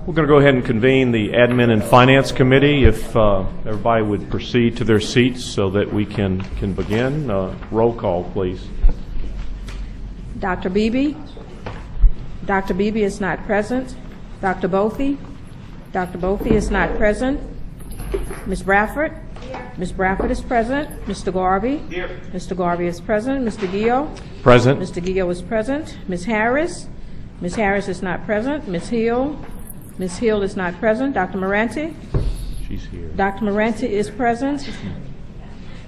We're going to go ahead and convene the Admin and Finance Committee. If everybody would proceed to their seats so that we can begin. Roll call, please. Dr. Beebe? Dr. Beebe is not present. Dr. Bothy? Dr. Bothy is not present. Ms. Bradford? Ms. Bradford is present. Mr. Garvey? Here. Mr. Garvey is present. Mr. Gio? Present. Mr. Gio is present. Ms. Harris? Ms. Harris is not present. Ms. Hill? Ms. Hill is not present. Dr. Moranti? She's here. Dr. Moranti is present.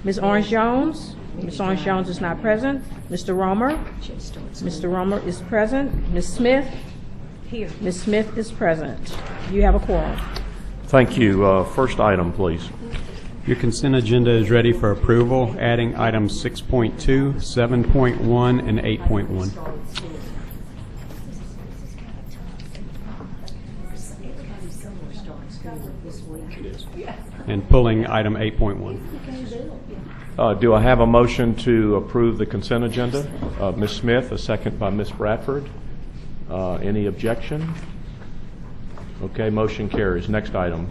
Ms. Orange-Jones? Ms. Orange-Jones is not present. Mr. Romer? Mr. Romer is present. Ms. Smith? Here. Ms. Smith is present. You have a quorum. Thank you. First item, please. Your consent agenda is ready for approval, adding items 6.2, 7.1, and 8.1. And pulling item 8.1. Do I have a motion to approve the consent agenda? Ms. Smith, a second by Ms. Bradford. Any objection? Okay, motion carries. Next item.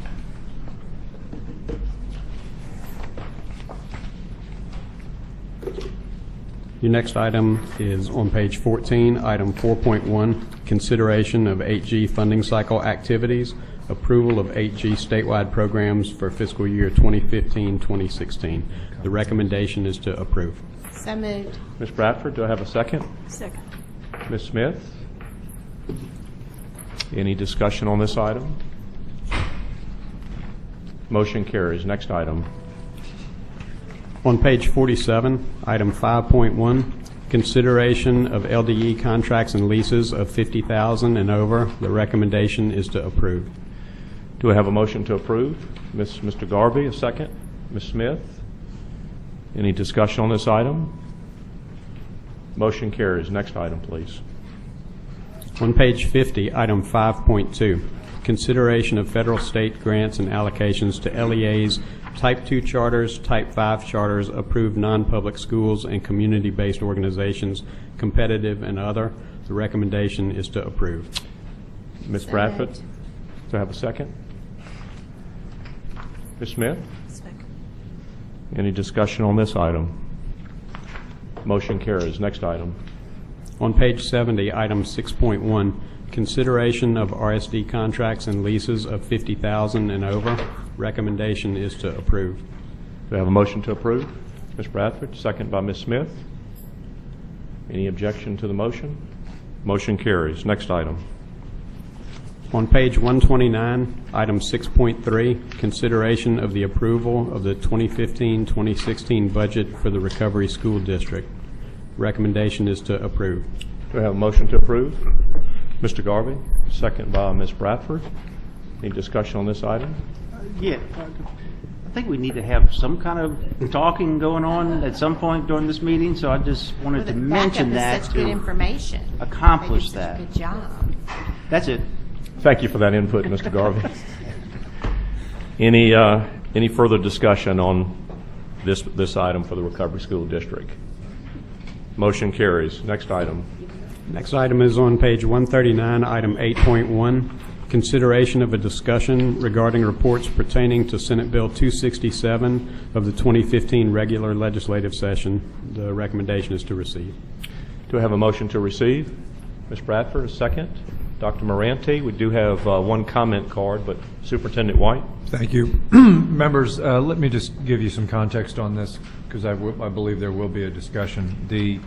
Your next item is on page 14, item 4.1, consideration of 8G funding cycle activities, approval of 8G statewide programs for fiscal year 2015-2016. The recommendation is to approve. So moved. Ms. Bradford, do I have a second? Second. Ms. Smith? Any discussion on this item? Motion carries. Next item. On page 47, item 5.1, consideration of LDE contracts and leases of $50,000 and over. The recommendation is to approve. Do I have a motion to approve? Mr. Garvey, a second. Ms. Smith? Any discussion on this item? Motion carries. Next item, please. On page 50, item 5.2, consideration of federal, state grants and allocations to LEAs, Type 2 charters, Type 5 charters, approved non-public schools, and community-based organizations, competitive and other. The recommendation is to approve. Ms. Bradford, do I have a second? Ms. Smith? Second. Any discussion on this item? Motion carries. Next item. On page 70, item 6.1, consideration of RSD contracts and leases of $50,000 and over. Recommendation is to approve. Do I have a motion to approve? Ms. Bradford, second by Ms. Smith. Any objection to the motion? Motion carries. Next item. On page 129, item 6.3, consideration of the approval of the 2015-2016 budget for the Recovery School District. Recommendation is to approve. Do I have a motion to approve? Mr. Garvey, second by Ms. Bradford. Any discussion on this item? Yeah, I think we need to have some kind of talking going on at some point during this meeting, so I just wanted to mention that Such good information. accomplish They did such that. a good job. That's it. Thank you for that input, Mr. Garvey. Any further discussion on this item for the Recovery School District? Motion carries. Next item. Next item is on page 139, item 8.1, consideration of a discussion regarding reports pertaining to Senate Bill 267 of the 2015 regular legislative session. The recommendation is to receive. Do I have a motion to receive? Ms. Bradford, a second. Dr. Moranti, we do have one comment card, but Superintendent White. Thank you. Members, let me just give you some context on this because I believe there will be a discussion. The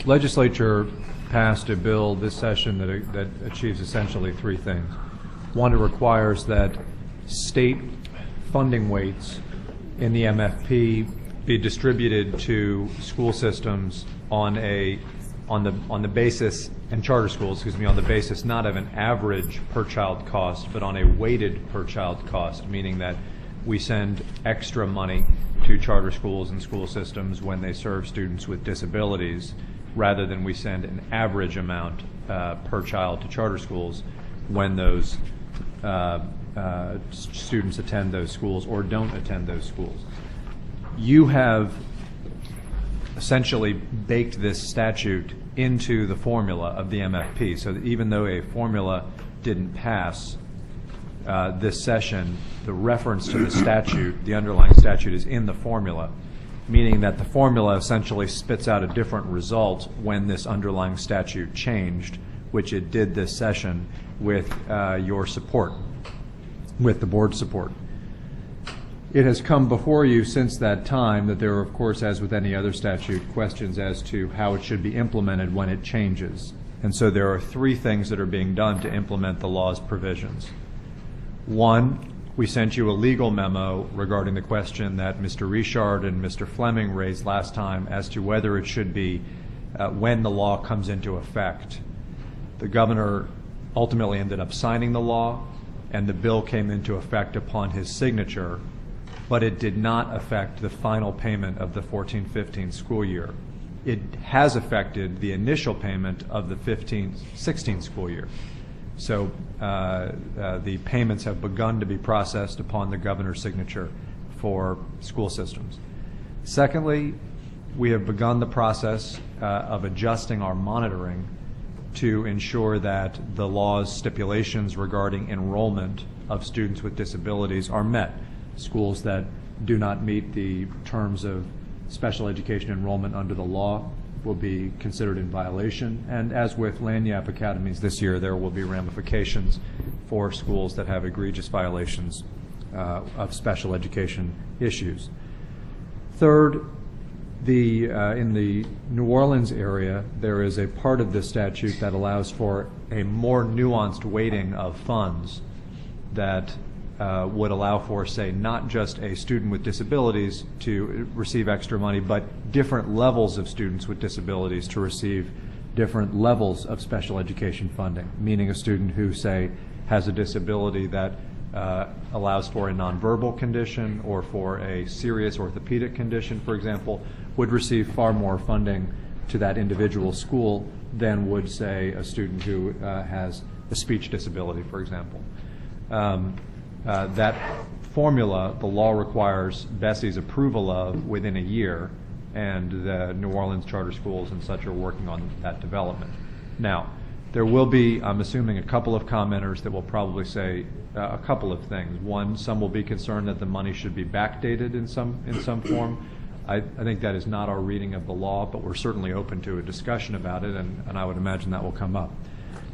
legislature passed a bill this session that achieves essentially three things. One, it requires that state funding weights in the MFP be distributed to school systems on the basis, and charter schools, on the basis not of an average per child cost, but on a weighted per child cost, meaning that we send extra money to charter schools and school systems when they serve students with disabilities, rather than we send an average amount per child to charter schools when those students attend those schools or don't attend those schools. You have essentially baked this statute into the formula of the MFP. So that even though a formula didn't pass this session, the reference to the statute, the underlying statute, is in the formula, meaning that the formula essentially spits out a different result when this underlying statute changed, which it did this session with your support, with the board's support. It has come before you since that time that there are, of course, as with any other statute, questions as to how it should be implemented when it changes. And so there are three things that are being done to implement the law's provisions. One, we sent you a legal memo regarding the question that Mr. Richard and Mr. Fleming raised last time as to whether it should be when the law comes into effect. The governor ultimately ended up signing the law, and the bill came into effect upon his signature, but it did not affect the final payment of the 14-15 school year. It has affected the initial payment of the 15-16 school year. So the payments have begun to be processed upon the governor's signature for school systems. Secondly, we have begun the process of adjusting our monitoring to ensure that the law's stipulations regarding enrollment of students with disabilities are met. Schools that do not meet the terms of special education enrollment under the law will be considered in violation. And as with Lagniappe academies this year, there will be ramifications for schools that have egregious violations of special education issues. Third, in the New Orleans area, there is a part of this statute that allows for a more nuanced weighting of funds that would allow for, say, not just a student with disabilities to receive extra money, but different levels of students with disabilities to receive different levels of special education funding, meaning a student who, say, has a disability that allows for a nonverbal condition or for a serious orthopedic condition, for example, would receive far more funding to that individual school than would, say, a student who has a speech disability, for example. That formula, the law requires BESE's approval of within a year, and the New Orleans charter schools and such are working on that development. Now, there will be, I'm assuming, a couple of commenters that will probably say a couple of things. One, some will be concerned that the money should be backdated in some form. I think that is not our reading of the law, but we're certainly open to a discussion about it, and I would imagine that will come up.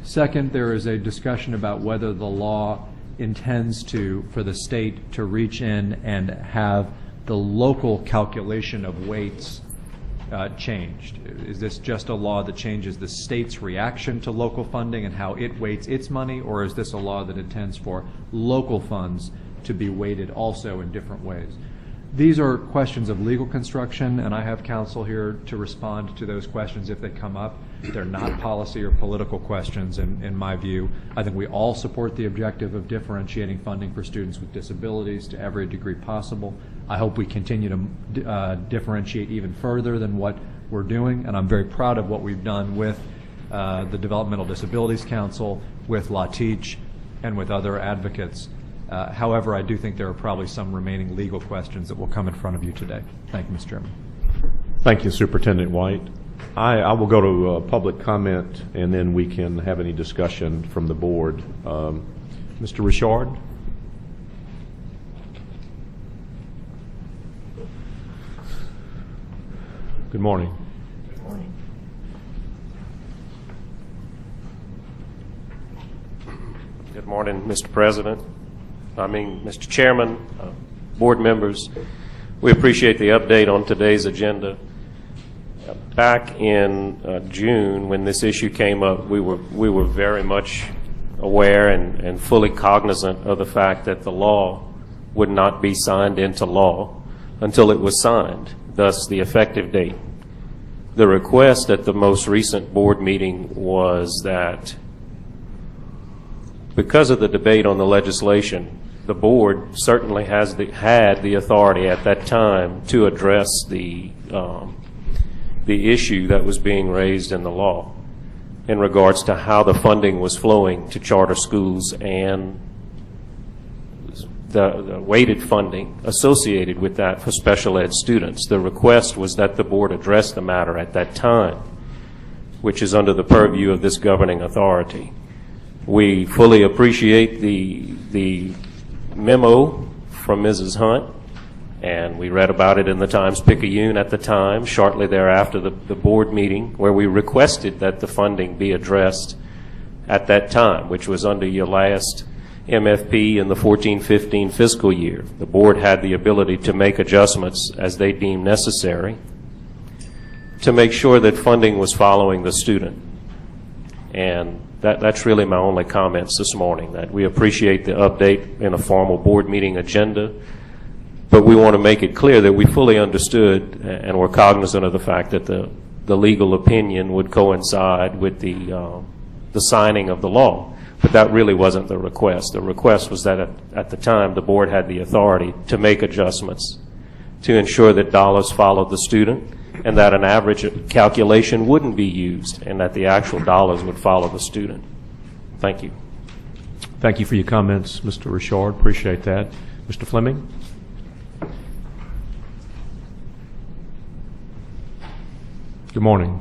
Second, there is a discussion about whether the law intends for the state to reach in and have the local calculation of weights changed. Is this just a law that changes the state's reaction to local funding and how it weights its money, or is this a law that intends for local funds to be weighted also in different ways? These are questions of legal construction, and I have counsel here to respond to those questions if they come up. They're not policy or political questions in my view. I think we all support the objective of differentiating funding for students with disabilities to every degree possible. I hope we continue to differentiate even further than what we're doing, and I'm very proud of what we've done with the Developmental Disabilities Council, with LaTeach, and with other advocates. However, I do think there are probably some remaining legal questions that will come in front of you today. Thank you, Mr. Chairman. Thank you, Superintendent White. I will go to public comment, and then we can have any discussion from the board. Mr. Richard? Good morning. Good morning. Good morning, Mr. President. Mr. Chairman, board members. We appreciate the update on today's agenda. Back in June, when this issue came up, we were very much aware and fully cognizant of the fact that the law would not be signed into law until it was signed, thus the effective date. The request at the most recent board meeting was that because of the debate on the legislation, the board certainly had the authority at that time to address the issue that was being raised in the law in regards to how the funding was flowing to charter schools and the weighted funding associated with that for special ed students. The request was that the board address the matter at that time. which is under the purview of this governing authority. We fully appreciate the memo from Mrs. Hunt, and we read about it in the Times-Picayune at the time, shortly thereafter the board meeting, where we requested that the funding be addressed at that time, which was under your last MFP in the 14-15 fiscal year. The board had the ability to make adjustments as they deemed necessary to make sure that funding was following the student. And that's really my only comments this morning, that we appreciate the update in a formal board meeting agenda, but we want to make it clear that we fully understood and were cognizant of the fact that the legal opinion would coincide with the signing of the law. But that really wasn't the request. The request was that at the time the board had the authority to make adjustments to ensure that dollars followed the student and that an average calculation wouldn't be used and that the actual dollars would follow the student. Thank you. Thank you for your comments, Mr. Richard. Appreciate that. Mr. Fleming? Good morning.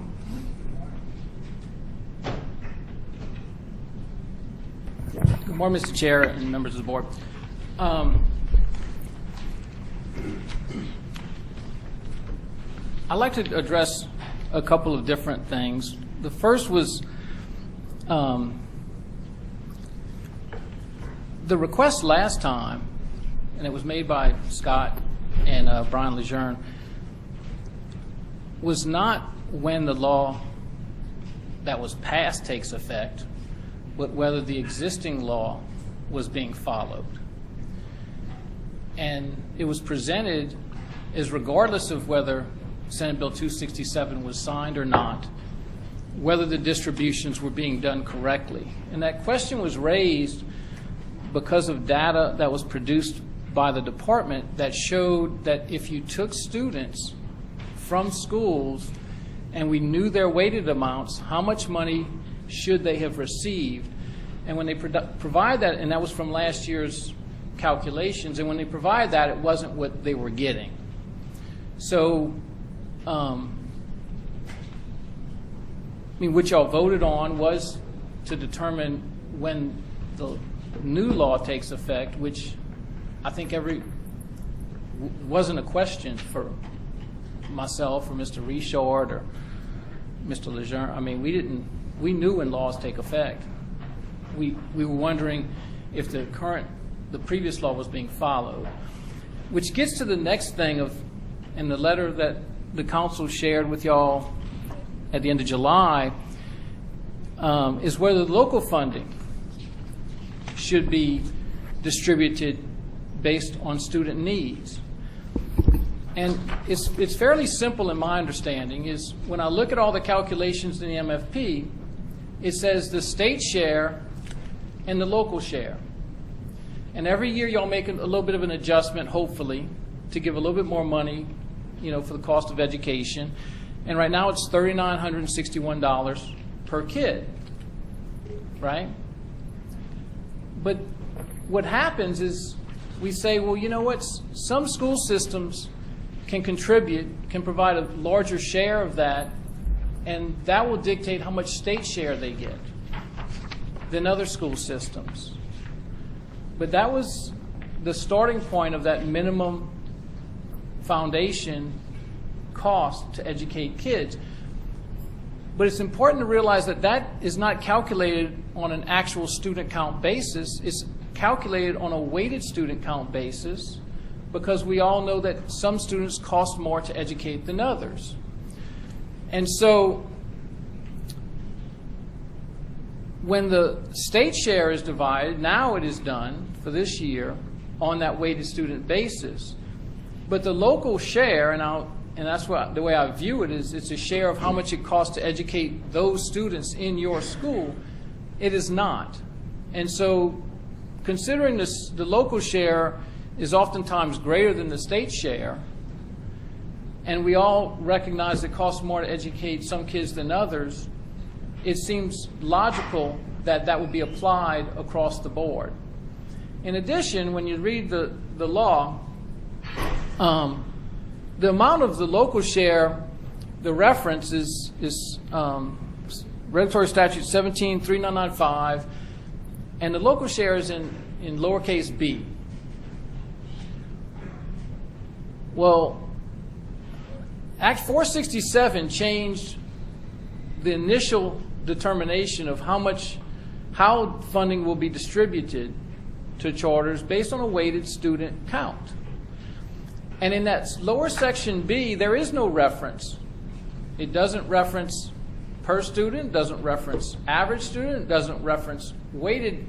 Good morning, Mr. Chair and members of the board. I'd like to address a couple of different things. The first was the request last time, and it was made by Scott and Brian Lejeune, was not when the law that was passed takes effect, but whether the existing law was being followed. And it was presented as regardless of whether Senate Bill 267 was signed or not, whether the distributions were being done correctly. And that question was raised because of data that was produced by the department that showed that if you took students from schools and we knew their weighted amounts, how much money should they have received? And when they provide that, and that was from last year's calculations, and when they provide that, it wasn't what they were getting. So, what y'all voted on was to determine when the new law takes effect, which I think wasn't a question for myself or Mr. Richard or Mr. Lejeune. We knew when laws take effect. We were wondering if the previous law was being followed, which gets to the next thing in the letter that the council shared with y'all at the end of July, is whether the local funding should be distributed based on student needs. And it's fairly simple in my understanding, is when I look at all the calculations in the MFP, it says the state share and the local share. And every year y'all make a little bit of an adjustment, hopefully, to give a little bit more money, for the cost of education. And right now it's $3,961 per kid, right? But what happens is we say, well, you know what? Some school systems can provide a larger share of that, and that will dictate how much state share they get than other school systems. But that was the starting point of that minimum foundation cost to educate kids. But it's important to realize that that is not calculated on an actual student count basis. It's calculated on a weighted student count basis, because we all know that some students cost more to educate than others. And so when the state share is divided, now it is done for this year on that weighted student basis. But the local share, and that's the way I view it, is it's a share of how much it costs to educate those students in your school. It is not. And so considering the local share is oftentimes greater than the state share, and we all recognize it costs more to educate some kids than others, it seems logical that that would be applied across the board. In addition, when you read the law, the amount of the local share, the reference is regulatory statute 173995, and the local share is in lowercase b. Well, Act 467 changed the initial determination of how funding will be distributed to charters based on a weighted student count. And in that lower section B, there is no reference. It doesn't reference per student, doesn't reference average student, doesn't reference weighted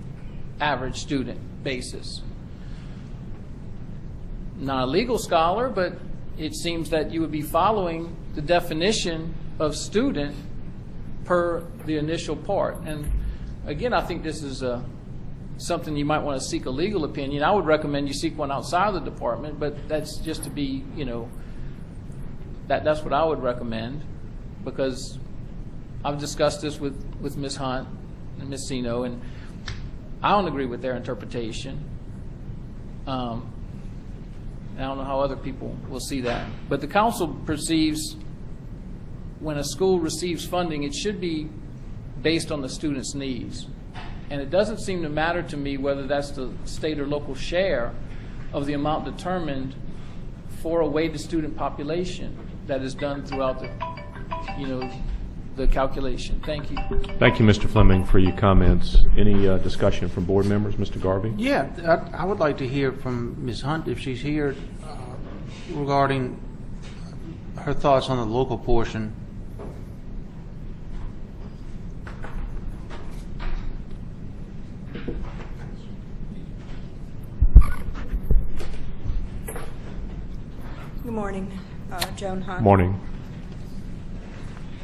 average student basis. Not a legal scholar, but it seems that you would be following the definition of student per the initial part. And again, I think this is something you might want to seek a legal opinion. I would recommend you seek one outside of the department, but that's just to be, that's what I would recommend, because I've discussed this with Ms. Hunt and Ms. Sino, and I don't agree with their interpretation. I don't know how other people will see that. But the council perceives when a school receives funding, it should be based on the student's needs. And it doesn't seem to matter to me whether that's the state or local share of the amount determined for a weighted student population that is done throughout the calculation. Thank you. Thank you, Mr. Fleming, for your comments. Any discussion from board members? Mr. Garvey? Yeah, I would like to hear from Ms. Hunt, if she's here, regarding her thoughts on the local portion. Good morning, Joan Hunt. Morning.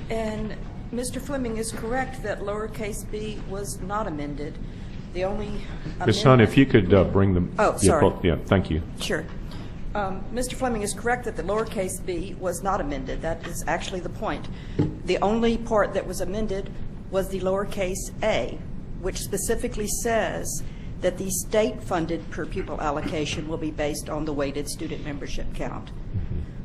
And Mr. Fleming is correct that lowercase b was not amended. The only Ms. Hunt, if you could bring them. Oh, sorry. Yeah, thank you. Sure. Mr. Fleming is correct that the lowercase b was not amended. That is actually the point. The only part that was amended was the lowercase a, which specifically says that the state-funded per pupil allocation will be based on the weighted student membership count.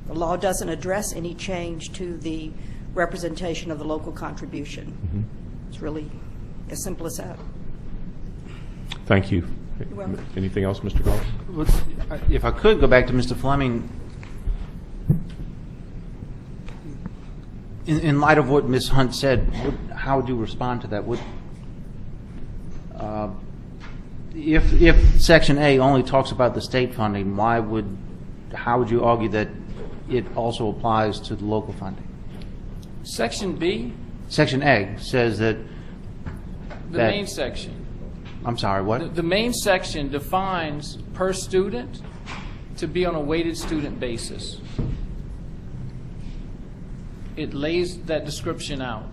The law doesn't address any change to the representation of the local contribution. It's really as simple as that. Thank you. You're welcome. Anything else, Mr. Garvey? If I could go back to Mr. Fleming, in light of what Ms. Hunt said, how would you respond to that? If Section A only talks about the state funding, how would you argue that it also applies to the local funding? Section B, Section A says that the main section. I'm sorry, what? The main section defines per student to be on a weighted student basis. It lays that description out.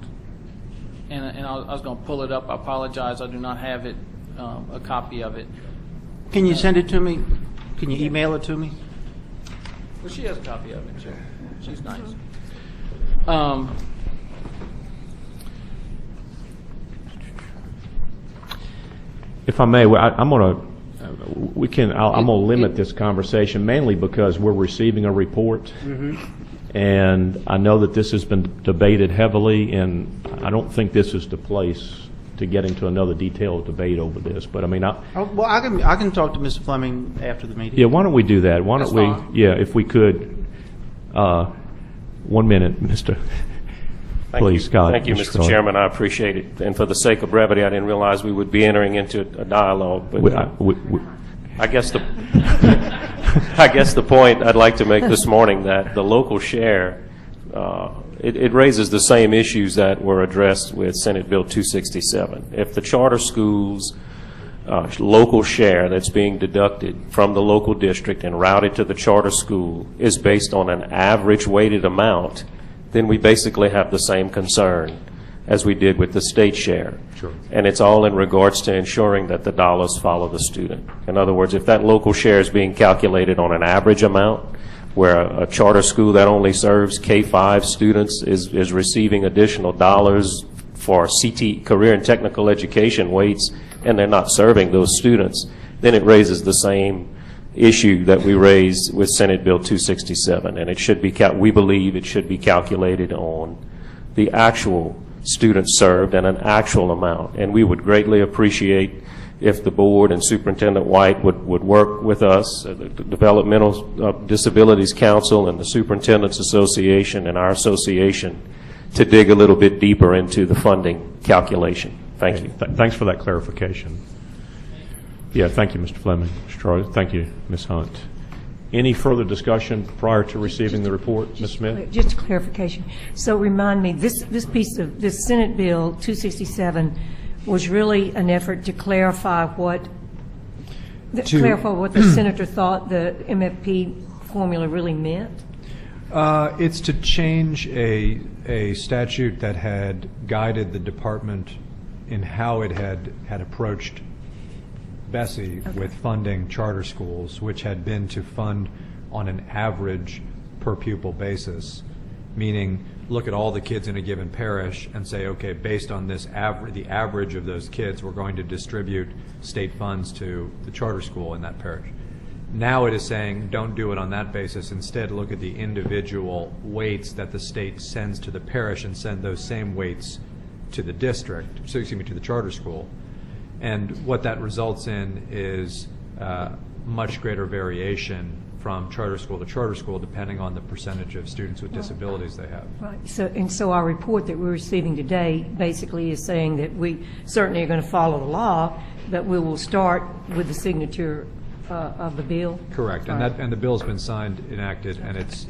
And I was going to pull it up. I apologize. I do not have it, a copy of it. Can you send it to me? Can you email it to me? Well, she has a copy of it, too. She's nice. If I may, I'm going to limit this conversation mainly because we're receiving a report. And I know that this has been debated heavily, and I don't think this is the place to get into another detailed debate over this. But I mean, I can talk to Mr. Fleming after the meeting. yeah, why don't we do that? Why don't we? fine. Yeah, if we could. 1 minute, Mr. Please, Scott. Thank you, Mr. Chairman. I appreciate it. And for the sake of brevity, I didn't realize we would be entering into a dialogue. But I guess the point I'd like to make this morning that the local share, it raises the same issues that were addressed with Senate Bill 267. If the charter schools local share that's being deducted from the local district and routed to the charter school is based on an average weighted amount, then we basically have the same concern as we did with the state share. Sure. And it's all in regards to ensuring that the dollars follow the student. In other words, if that local share is being calculated on an average amount, where a charter school that only serves K-5 students is receiving additional dollars for CT, career and technical education weights, and they're not serving those students, then it raises the same issue that we raised with Senate Bill 267. And it should be, we believe it should be calculated on the actual students served and an actual amount. And we would greatly appreciate if the board and Superintendent White would work with us, the Developmental Disabilities Council and the Superintendents Association and our association, to dig a little bit deeper into the funding calculation. Thank you. Thanks for that clarification. Yeah, thank you, Mr. Fleming. Mr. Charles, thank you, Ms. Hunt. Any further discussion prior to receiving the report, Ms. Smith? Just a clarification. So remind me, this piece of this Senate Bill 267 was really an effort to clarify what the senator thought the MFP formula really meant? It's to change a statute that had guided the department in how it had approached BESE with funding charter schools, which had been to fund on an average per pupil basis, meaning look at all the kids in a given parish and say, okay, based on this the average of those kids, we're going to distribute state funds to the charter school in that parish. Now it is saying don't do it on that basis. Instead, look at the individual weights that the state sends to the parish and send those same weights to the district, to the charter school. And what that results in is much greater variation from charter school to charter school, depending on the percentage of students with disabilities they have. Right. So our report that we're receiving today basically is saying that we certainly are going to follow the law, but we will start with the signature of the bill. Correct. And the bill's been signed, enacted, and it's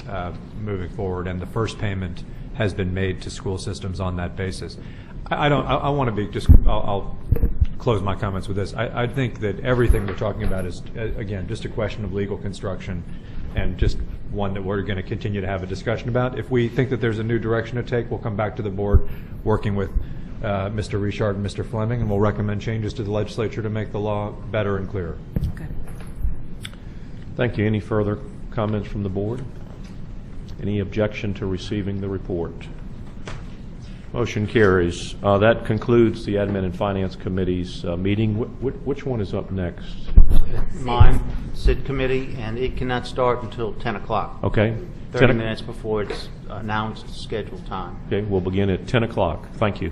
moving forward. And the first payment has been made to school systems on that basis. I want to be just. I'll close my comments with this. I think that everything we're talking about is, again, just a question of legal construction and just one that we're going to continue to have a discussion about. If we think that there's a new direction to take, we'll come back to the board working with Mr. Richard and Mr. Fleming, and we'll recommend changes to the legislature to make the law better and clearer. Okay. Thank you. Any further comments from the board? Any objection to receiving the report? Motion carries. That concludes the Admin and Finance Committee's meeting. Which one is up next? Mine, SID committee, and it cannot start until 10 o'clock. Okay. 30 minutes before its announced scheduled time. Okay, we'll begin at 10 o'clock. Thank you.